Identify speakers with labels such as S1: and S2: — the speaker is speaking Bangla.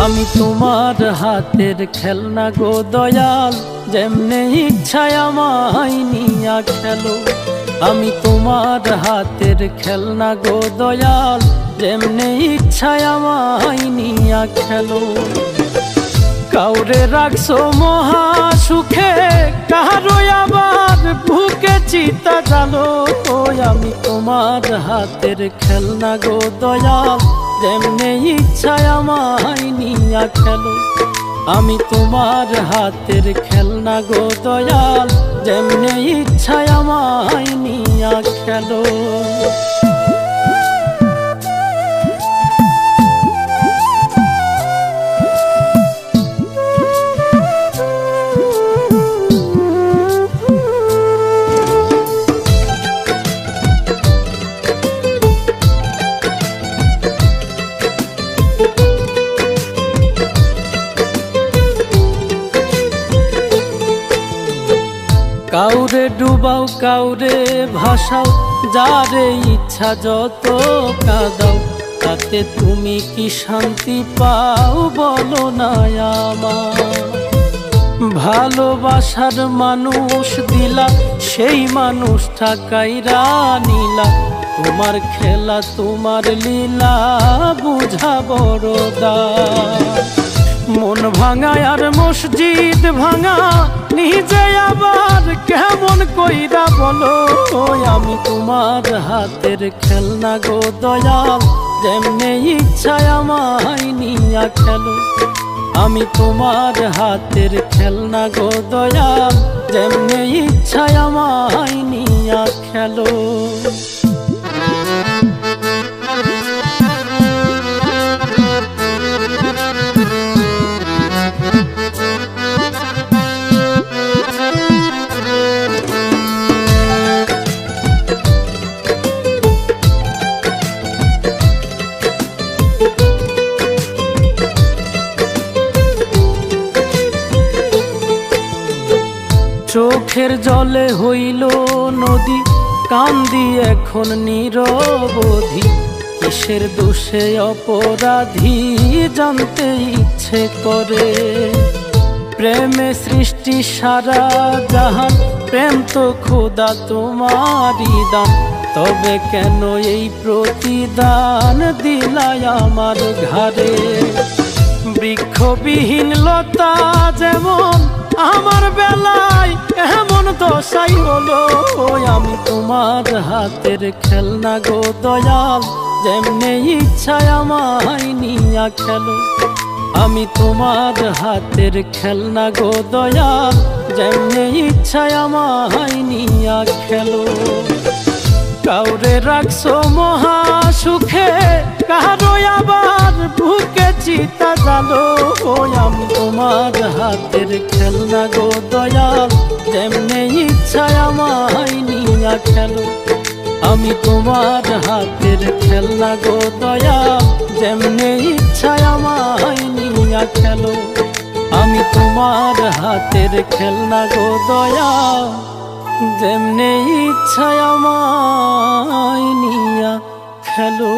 S1: আমি তোমার হাতের খেলনা গো দয়াল, যেমনে ইচ্ছায় আমায় নিয়া খেলো। আমি তোমার হাতের খেলনা গো দয়াল, যেমনে ইচ্ছায় আমায় নিয়া খেলো। কাউরে রাখছো মহা সুখে, কারো আবার বুকে চিতা জালো। আমি তোমার হাতের খেলনা গো দয়াল, যেমনে ইচ্ছায় আমায় নিয়া খেলো। আমি তোমার হাতের খেলনা গো দয়াল, যেমনে ইচ্ছায় আমায় নিয়া খেলো। কাউরে ডুবাও কাউরে ভাসাও, যারে ইচ্ছা যত কাঁদাও, তাতে তুমি কি শান্তি পাও বলো না আমার। ভালোবাসার মানুষ দিলা, সেই মানুষটা কাইরা নিলা। তোমার খেলা তোমার লীলা বুঝা বড় দায়। মন ভাঙা আর মসজিদ ভাঙা, নিজে আবার কেমন কইরা বলো। আমি তোমার হাতের খেলনা গো দয়াল, যেমনে ইচ্ছায় আমায় নিয়া খেলো। আমি তোমার হাতের খেলনা গো দয়াল, যেমনে ইচ্ছায় আমায় নিয়া খেলো। চোখের জলে হইল নদী, কান্দি এখন নিরবধি। কিসের দোষে অপরাধী জানতে ইচ্ছে করে। প্রেমে সৃষ্টি সারা জাহান, প্রেম তো খোদা তোমারই দান। তবে কেন এই প্রতিদান দিলাই আমার ঘাড়ে। বৃক্ষবিহীন লতা যেমন আমার বেলায় এমন দশাই হলো। আমি তোমার হাতের খেলনা গো দয়াল, যেমনে ইচ্ছায় আমায় নিয়া খেলো। আমি তোমার হাতের খেলনা গো দয়াল, যেমনে ইচ্ছায় আমায় নিয়া খেলো। কাউরে রাখছো মহা সুখে, কারো আবার বুকে চিতা জালো। আমি তোমার হাতের খেলনা গো দয়াল, যেমনে ইচ্ছায় আমায় নিয়া খেলো। আমি তোমার হাতের খেলনা গো দয়াল, যেমনে ইচ্ছায় আমায় নিয়া খেলো। আমি তোমার হাতের খেলনা গো দয়াল, যেমনে ইচ্ছায় আমায় নিয়া খেলো।